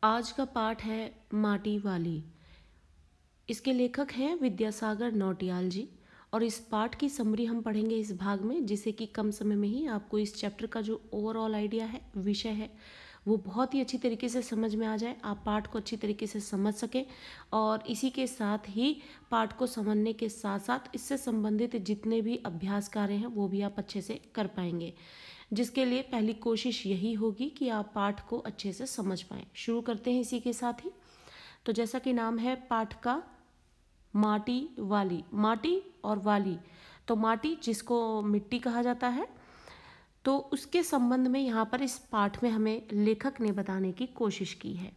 आज का पाठ है माटी वाली। इसके लेखक हैं विद्यासागर नौटियाल जी। और इस पाठ की समरी हम पढ़ेंगे इस भाग में, जिससे कि कम समय में ही आपको इस चैप्टर का जो ओवरऑल आइडिया है, विषय है, वो बहुत ही अच्छी तरीके से समझ में आ जाए, आप पाठ को अच्छी तरीके से समझ सकें। और इसी के साथ ही पाठ को समझने के साथ साथ इससे संबंधित जितने भी अभ्यास कार्य हैं वो भी आप अच्छे से कर पाएंगे, जिसके लिए पहली कोशिश यही होगी कि आप पाठ को अच्छे से समझ पाएं। शुरू करते हैं इसी के साथ ही। तो जैसा कि नाम है पाठ का, माटी वाली। माटी और वाली, तो माटी जिसको मिट्टी कहा जाता है, तो उसके संबंध में यहाँ पर इस पाठ में हमें लेखक ने बताने की कोशिश की है।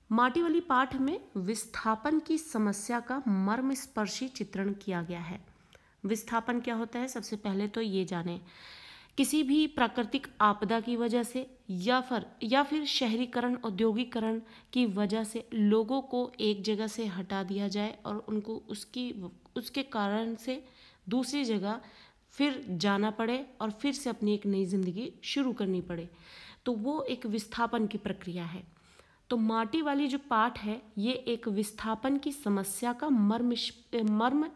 माटी वाली पाठ में विस्थापन की समस्या का मर्मस्पर्शी चित्रण किया गया है। विस्थापन क्या होता है, सबसे पहले तो ये जानें। किसी भी प्राकृतिक आपदा की वजह से या फिर शहरीकरण, औद्योगिकरण की वजह से लोगों को एक जगह से हटा दिया जाए और उनको उसके कारण से दूसरी जगह फिर जाना पड़े और फिर से अपनी एक नई जिंदगी शुरू करनी पड़े, तो वो एक विस्थापन की प्रक्रिया है। तो माटी वाली जो पाठ है, ये एक विस्थापन की समस्या का मर्म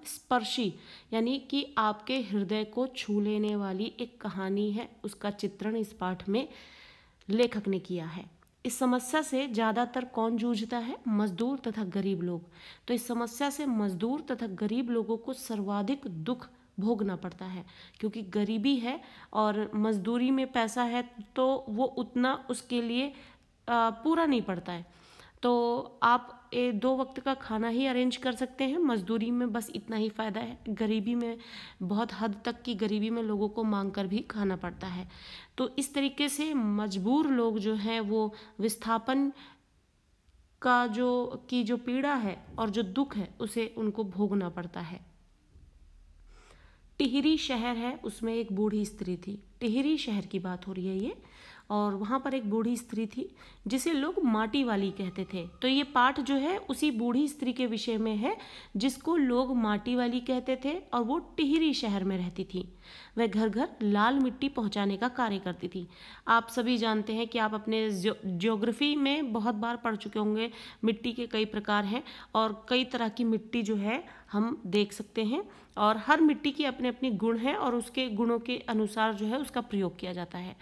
स्पर्शी यानी कि आपके हृदय को छू लेने वाली एक कहानी है। उसका चित्रण इस पाठ में लेखक ने किया है। इस समस्या से ज़्यादातर कौन जूझता है? मजदूर तथा गरीब लोग। तो इस समस्या से मजदूर तथा गरीब लोगों को सर्वाधिक दुख भोगना पड़ता है, क्योंकि गरीबी है और मजदूरी में पैसा है तो वो उतना उसके लिए पूरा नहीं पड़ता है। तो आप 2 वक्त का खाना ही अरेंज कर सकते हैं, मजदूरी में बस इतना ही फ़ायदा है। गरीबी में बहुत हद तक की गरीबी में लोगों को मांग कर भी खाना पड़ता है। तो इस तरीके से मजबूर लोग जो हैं वो विस्थापन का जो पीड़ा है और जो दुख है उसे उनको भोगना पड़ता है। टिहरी शहर है, उसमें एक बूढ़ी स्त्री थी। टिहरी शहर की बात हो रही है ये, और वहाँ पर एक बूढ़ी स्त्री थी जिसे लोग माटी वाली कहते थे। तो ये पाठ जो है उसी बूढ़ी स्त्री के विषय में है जिसको लोग माटी वाली कहते थे, और वो टिहरी शहर में रहती थी। वह घर घर लाल मिट्टी पहुँचाने का कार्य करती थी। आप सभी जानते हैं कि आप अपने ज्योग्राफी में बहुत बार पढ़ चुके होंगे, मिट्टी के कई प्रकार हैं और कई तरह की मिट्टी जो है हम देख सकते हैं, और हर मिट्टी की अपने अपने गुण हैं और उसके गुणों के अनुसार जो है उसका प्रयोग किया जाता है।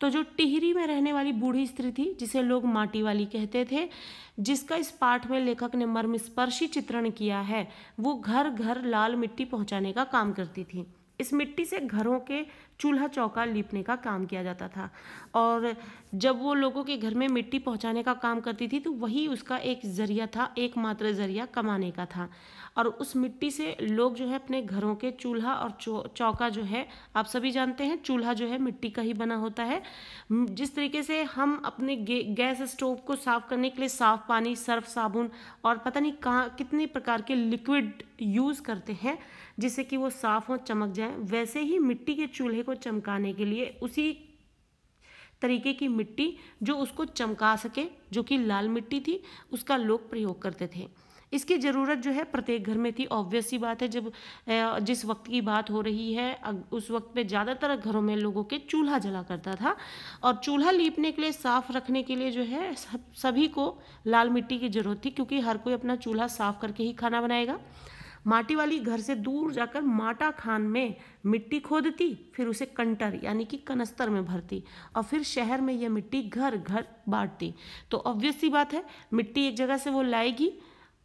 तो जो टिहरी में रहने वाली बूढ़ी स्त्री थी जिसे लोग माटी वाली कहते थे, जिसका इस पाठ में लेखक ने मर्मस्पर्शी चित्रण किया है, वो घर घर लाल मिट्टी पहुंचाने का काम करती थी। इस मिट्टी से घरों के चूल्हा चौका लीपने का काम किया जाता था, और जब वो लोगों के घर में मिट्टी पहुंचाने का काम करती थी तो वही उसका एक जरिया था, एकमात्र जरिया कमाने का था। और उस मिट्टी से लोग जो है अपने घरों के चूल्हा और चौका जो है, आप सभी जानते हैं चूल्हा जो है मिट्टी का ही बना होता है। जिस तरीके से हम अपने गैस स्टोव को साफ करने के लिए साफ पानी, सर्फ साबुन और पता नहीं कहाँ कितने प्रकार के लिक्विड यूज़ करते हैं जिससे कि वो साफ हो, चमक जाए, वैसे ही मिट्टी के चूल्हे को चमकाने के लिए उसी तरीके की मिट्टी जो उसको चमका सके, जो कि लाल मिट्टी थी, उसका लोग प्रयोग करते थे। इसकी ज़रूरत जो है प्रत्येक घर में थी। ऑब्वियस सी बात है, जब जिस वक्त की बात हो रही है उस वक्त पे ज़्यादातर घरों में लोगों के चूल्हा जला करता था, और चूल्हा लीपने के लिए, साफ़ रखने के लिए जो है सभी को लाल मिट्टी की ज़रूरत थी, क्योंकि हर कोई अपना चूल्हा साफ़ करके ही खाना बनाएगा। माटी वाली घर से दूर जाकर माटा खान में मिट्टी खोदती, फिर उसे कंटर यानी कि कनस्तर में भरती, और फिर शहर में यह मिट्टी घर घर बांटती। तो ऑब्वियस सी बात है, मिट्टी एक जगह से वो लाएगी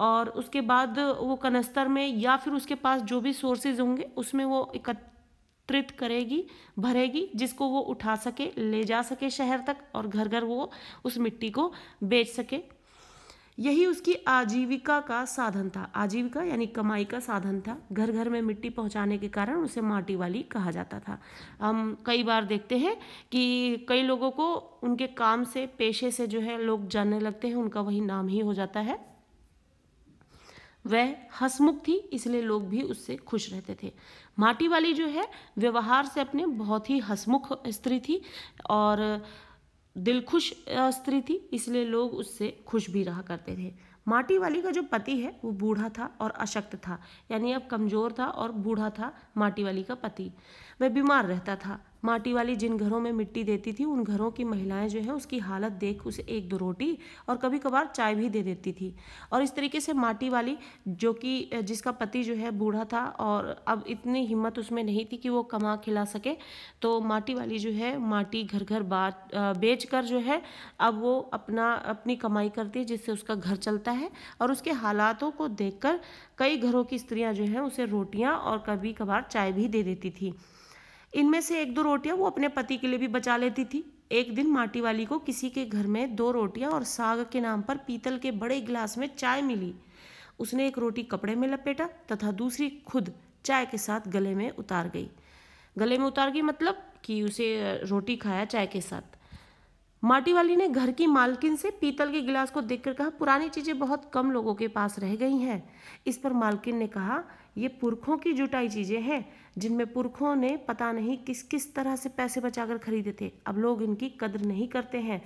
और उसके बाद वो कनस्तर में या फिर उसके पास जो भी सोर्सेज होंगे उसमें वो एकत्रित करेगी, भरेगी, जिसको वो उठा सके, ले जा सके शहर तक, और घर घर वो उस मिट्टी को बेच सके। यही उसकी आजीविका का साधन था। आजीविका यानी कमाई का साधन था। घर घर में मिट्टी पहुंचाने के कारण उसे माटी वाली कहा जाता था। हम कई बार देखते हैं कि कई लोगों को उनके काम से, पेशे से जो है लोग जानने लगते हैं, उनका वही नाम ही हो जाता है। वह हंसमुख थी, इसलिए लोग भी उससे खुश रहते थे। माटी वाली जो है व्यवहार से अपने बहुत ही हंसमुख स्त्री थी और दिलखुश स्त्री थी, इसलिए लोग उससे खुश भी रहा करते थे। माटी वाली का जो पति है वो बूढ़ा था और अशक्त था, यानी अब कमज़ोर था और बूढ़ा था माटी वाली का पति। वह बीमार रहता था। माटी वाली जिन घरों में मिट्टी देती थी उन घरों की महिलाएं जो है उसकी हालत देख उसे 1-2 रोटी और कभी कभार चाय भी दे देती थी। और इस तरीके से माटी वाली जो कि जिसका पति जो है बूढ़ा था और अब इतनी हिम्मत उसमें नहीं थी कि वो कमा खिला सके, तो माटी वाली जो है माटी घर घर बेच कर जो है अब वो अपनी कमाई करती है जिससे उसका घर चलता है। और उसके हालातों को देखकर कई घरों की स्त्रियां जो हैं उसे रोटियां और कभी कभार चाय भी दे देती थी। इनमें से 1-2 रोटियां वो अपने पति के लिए भी बचा लेती थी। एक दिन माटी वाली को किसी के घर में 2 रोटियां और साग के नाम पर पीतल के बड़े गिलास में चाय मिली। उसने एक रोटी कपड़े में लपेटा तथा दूसरी खुद चाय के साथ गले में उतार गई मतलब कि उसे रोटी खाया चाय के साथ। माटी वाली ने घर की मालकिन से पीतल के गिलास को देखकर कहा, पुरानी चीजें बहुत कम लोगों के पास रह गई हैं। इस पर मालकिन ने कहा, ये पुरखों की जुटाई चीजें हैं जिनमें पुरखों ने पता नहीं किस किस तरह से पैसे बचाकर खरीदे थे। अब लोग इनकी कदर नहीं करते हैं।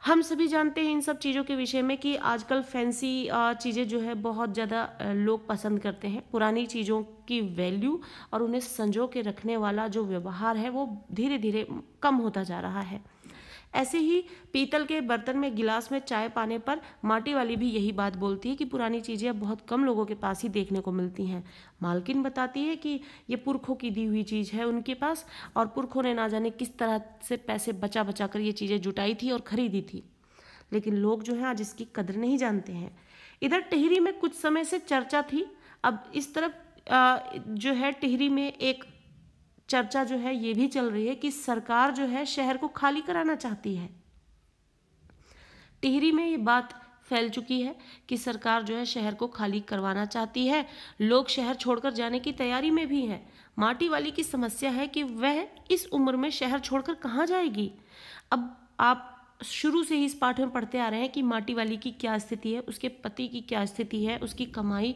हम सभी जानते हैं इन सब चीज़ों के विषय में कि आजकल फैंसी चीज़ें जो है बहुत ज़्यादा लोग पसंद करते हैं। पुरानी चीज़ों की वैल्यू और उन्हें संजो के रखने वाला जो व्यवहार है वो धीरे धीरे कम होता जा रहा है। ऐसे ही पीतल के बर्तन में गिलास में चाय पाने पर माटी वाली भी यही बात बोलती है कि पुरानी चीज़ें अब बहुत कम लोगों के पास ही देखने को मिलती हैं। मालकिन बताती है कि ये पुरखों की दी हुई चीज़ है उनके पास और पुरखों ने ना जाने किस तरह से पैसे बचा बचा कर ये चीज़ें जुटाई थी और खरीदी थी, लेकिन लोग जो है आज इसकी कदर नहीं जानते हैं। इधर टिहरी में कुछ समय से चर्चा थी। अब इस तरफ जो है टिहरी में एक चर्चा जो है ये भी चल रही है कि सरकार जो है शहर को खाली कराना चाहती है। टिहरी में ये बात फैल चुकी है कि सरकार जो है शहर को खाली करवाना चाहती है। लोग शहर छोड़कर जाने की तैयारी में भी हैं। माटी वाली की समस्या है कि वह इस उम्र में शहर छोड़कर कहाँ जाएगी। अब आप शुरू से ही इस पाठ में पढ़ते आ रहे हैं कि माटी वाली की क्या स्थिति है, उसके पति की क्या स्थिति है, उसकी कमाई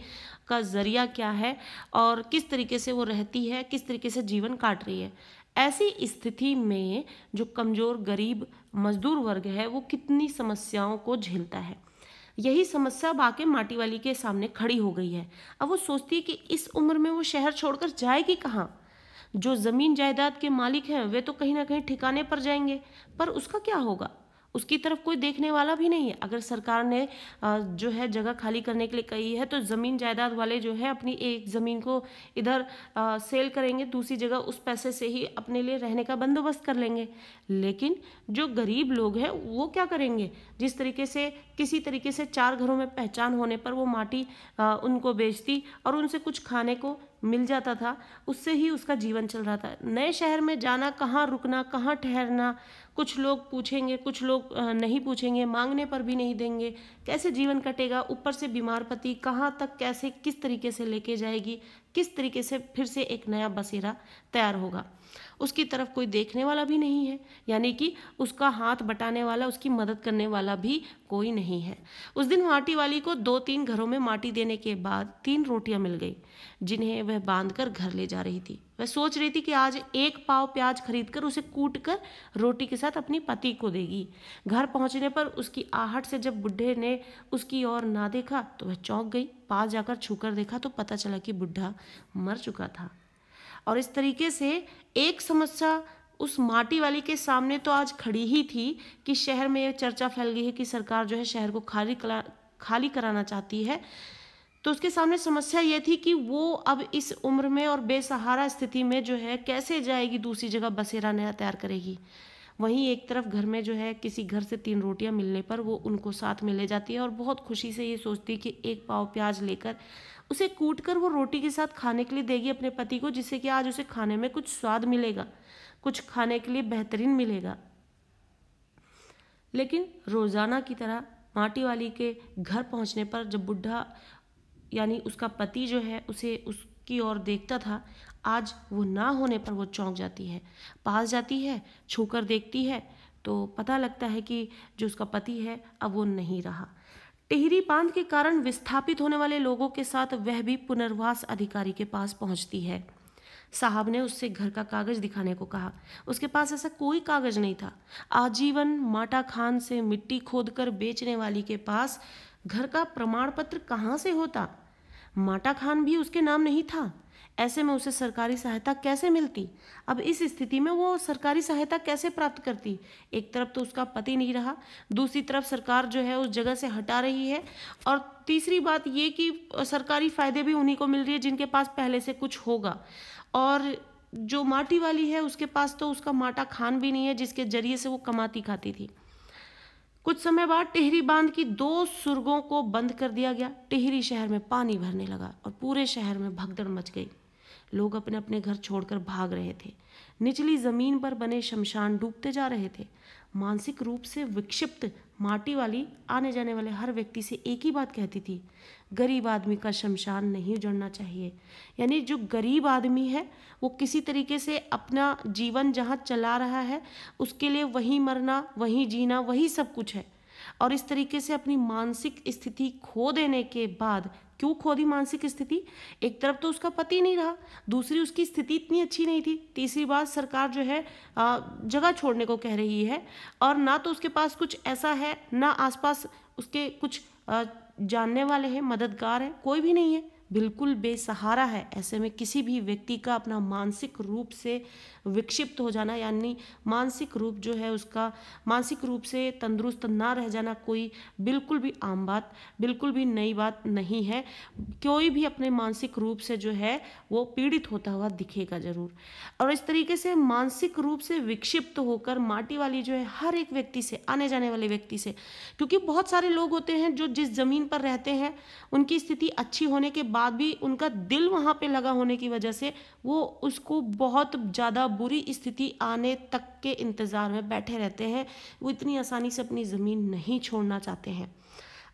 का जरिया क्या है और किस तरीके से वो रहती है, किस तरीके से जीवन काट रही है। ऐसी स्थिति में जो कमज़ोर गरीब मजदूर वर्ग है वो कितनी समस्याओं को झेलता है। यही समस्या अब आके माटी वाली के सामने खड़ी हो गई है। अब वो सोचती है कि इस उम्र में वो शहर छोड़कर जाएगी कहाँ। जो ज़मीन जायदाद के मालिक हैं वे तो कहीं ना कहीं ठिकाने पर जाएंगे, पर उसका क्या होगा। उसकी तरफ कोई देखने वाला भी नहीं है। अगर सरकार ने जो है जगह खाली करने के लिए कही है तो ज़मीन जायदाद वाले जो है अपनी एक ज़मीन को इधर सेल करेंगे, दूसरी जगह उस पैसे से ही अपने लिए रहने का बंदोबस्त कर लेंगे। लेकिन जो गरीब लोग हैं वो क्या करेंगे। जिस तरीके से किसी तरीके से 4 घरों में पहचान होने पर वो माटी उनको बेचती और उनसे कुछ खाने को मिल जाता था, उससे ही उसका जीवन चल रहा था। नए शहर में जाना, कहाँ रुकना, कहाँ ठहरना, कुछ लोग पूछेंगे, कुछ लोग नहीं पूछेंगे, मांगने पर भी नहीं देंगे, कैसे जीवन कटेगा। ऊपर से बीमार पति कहाँ तक कैसे किस तरीके से लेके जाएगी, किस तरीके से फिर से एक नया बसेरा तैयार होगा। उसकी तरफ कोई देखने वाला भी नहीं है, यानी कि उसका हाथ बटाने वाला, उसकी मदद करने वाला भी कोई नहीं है। उस दिन माटी वाली को 2-3 घरों में माटी देने के बाद 3 रोटियां मिल गई जिन्हें वह बांधकर घर ले जा रही थी। वह सोच रही थी कि आज 1 पाव प्याज खरीदकर उसे कूट कर रोटी के साथ अपनी पति को देगी। घर पहुंचने पर उसकी आहट से जब बुढ़े ने उसकी ओर ना देखा तो वह चौंक गई। पास जाकर छूकर देखा तो पता चला कि बुढ़ा मर चुका था। और इस तरीके से एक समस्या उस माटी वाली के सामने तो आज खड़ी ही थी कि शहर में ये चर्चा फैल गई है कि सरकार जो है शहर को खाली कराना चाहती है। तो उसके सामने समस्या ये थी कि वो अब इस उम्र में और बेसहारा स्थिति में जो है कैसे जाएगी, दूसरी जगह बसेरा नया तैयार करेगी। वहीं एक तरफ घर में जो है किसी घर से 3 रोटियां मिलने पर वो उनको साथ में ले जाती है और बहुत खुशी से ये सोचती है कि 1 पाव प्याज लेकर उसे कूट कर वो रोटी के साथ खाने के लिए देगी अपने पति को, जिससे कि आज उसे खाने में कुछ स्वाद मिलेगा, कुछ खाने के लिए बेहतरीन मिलेगा। लेकिन रोजाना की तरह माटी वाली के घर पहुंचने पर जब बुढ़ा यानी उसका पति जो है उसे उसकी ओर देखता था, आज वो ना होने पर वो चौंक जाती है। पास जाती है, छूकर देखती है तो पता लगता है कि जो उसका पति है अब वो नहीं रहा। टिहरी बांध के कारण विस्थापित होने वाले लोगों के साथ वह भी पुनर्वास अधिकारी के पास पहुंचती है। साहब ने उससे घर का कागज दिखाने को कहा। उसके पास ऐसा कोई कागज नहीं था। आजीवन माटा खान से मिट्टी खोदकर बेचने वाली के पास घर का प्रमाण पत्र कहाँ से होता। माटा खान भी उसके नाम नहीं था। ऐसे में उसे सरकारी सहायता कैसे मिलती? अब इस स्थिति में वो सरकारी सहायता कैसे प्राप्त करती? एक तरफ तो उसका पति नहीं रहा, दूसरी तरफ सरकार जो है उस जगह से हटा रही है, और तीसरी बात ये कि सरकारी फायदे भी उन्हीं को मिल रही है जिनके पास पहले से कुछ होगा। और जो माटी वाली है उसके पास तो उसका माटा खान भी नहीं है जिसके जरिए से वो कमाती खाती थी। कुछ समय बाद टिहरी बांध की 2 सुरंगों को बंद कर दिया गया। टिहरी शहर में पानी भरने लगा और पूरे शहर में भगदड़ मच गई। लोग अपने अपने घर छोड़कर भाग रहे थे। निचली जमीन पर बने शमशान डूबते जा रहे थे। मानसिक रूप से विक्षिप्त माटी वाली आने जाने वाले हर व्यक्ति से एक ही बात कहती थी, गरीब आदमी का शमशान नहीं उजड़ना चाहिए। यानी जो गरीब आदमी है वो किसी तरीके से अपना जीवन जहाँ चला रहा है उसके लिए वहीं मरना, वहीं जीना, वही सब कुछ है। और इस तरीके से अपनी मानसिक स्थिति खो देने के बाद, क्यों खो दी मानसिक स्थिति? एक तरफ तो उसका पति नहीं रहा, दूसरी उसकी स्थिति इतनी अच्छी नहीं थी, तीसरी बात सरकार जो है जगह छोड़ने को कह रही है, और ना तो उसके पास कुछ ऐसा है, ना आसपास उसके कुछ जानने वाले हैं, मददगार है, कोई भी नहीं है, बिल्कुल बेसहारा है। ऐसे में किसी भी व्यक्ति का अपना मानसिक रूप से विक्षिप्त हो जाना, यानी मानसिक रूप जो है उसका मानसिक रूप से तंदुरुस्त ना रह जाना, कोई बिल्कुल भी आम बात, बिल्कुल भी नई बात नहीं है। कोई भी अपने मानसिक रूप से जो है वो पीड़ित होता हुआ दिखेगा जरूर। और इस तरीके से मानसिक रूप से विक्षिप्त होकर माटी वाली जो है हर एक व्यक्ति से, आने जाने वाले व्यक्ति से, क्योंकि बहुत सारे लोग होते हैं जो जिस जमीन पर रहते हैं उनकी स्थिति अच्छी होने के बाद भी उनका दिल वहाँ पे लगा होने की वजह से वो उसको बहुत ज़्यादा बुरी स्थिति आने तक के इंतज़ार में बैठे रहते हैं। वो इतनी आसानी से अपनी ज़मीन नहीं छोड़ना चाहते हैं।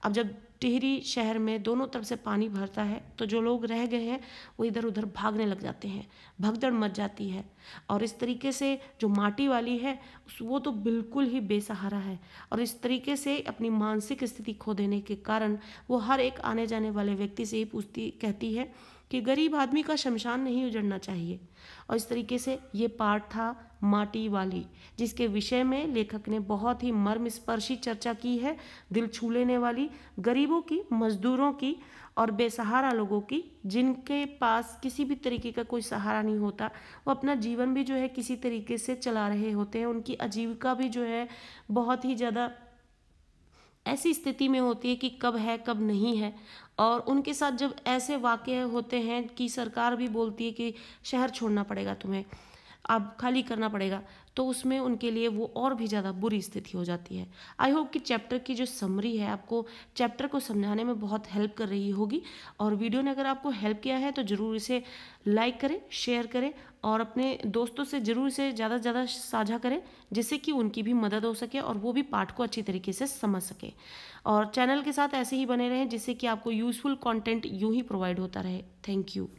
अब जब टिहरी शहर में दोनों तरफ से पानी भरता है तो जो लोग रह गए हैं वो इधर उधर भागने लग जाते हैं, भगदड़ मच जाती है। और इस तरीके से जो माटी वाली है वो तो बिल्कुल ही बेसहारा है, और इस तरीके से अपनी मानसिक स्थिति खो देने के कारण वो हर एक आने जाने वाले व्यक्ति से ही कहती है कि गरीब आदमी का शमशान नहीं उजड़ना चाहिए। और इस तरीके से ये पाठ था माटी वाली, जिसके विषय में लेखक ने बहुत ही मर्मस्पर्शी चर्चा की है, दिल छू लेने वाली, गरीबों की, मजदूरों की और बेसहारा लोगों की, जिनके पास किसी भी तरीके का कोई सहारा नहीं होता। वो अपना जीवन भी जो है किसी तरीके से चला रहे होते हैं, उनकी आजीविका भी जो है बहुत ही ज़्यादा ऐसी स्थिति में होती है कि कब है कब नहीं है। और उनके साथ जब ऐसे वाक़ये होते हैं कि सरकार भी बोलती है कि शहर छोड़ना पड़ेगा तुम्हें, अब खाली करना पड़ेगा, तो उसमें उनके लिए वो और भी ज़्यादा बुरी स्थिति हो जाती है। आई होप कि चैप्टर की जो समरी है आपको चैप्टर को समझाने में बहुत हेल्प कर रही होगी, और वीडियो ने अगर आपको हेल्प किया है तो ज़रूर इसे लाइक करें, शेयर करें और अपने दोस्तों से ज़रूर इसे ज़्यादा से ज़्यादा साझा करें, जिससे कि उनकी भी मदद हो सके और वो भी पाठ को अच्छी तरीके से समझ सके। और चैनल के साथ ऐसे ही बने रहें जिससे कि आपको यूज़फुल कंटेंट यूँ ही प्रोवाइड होता रहे। Thank you.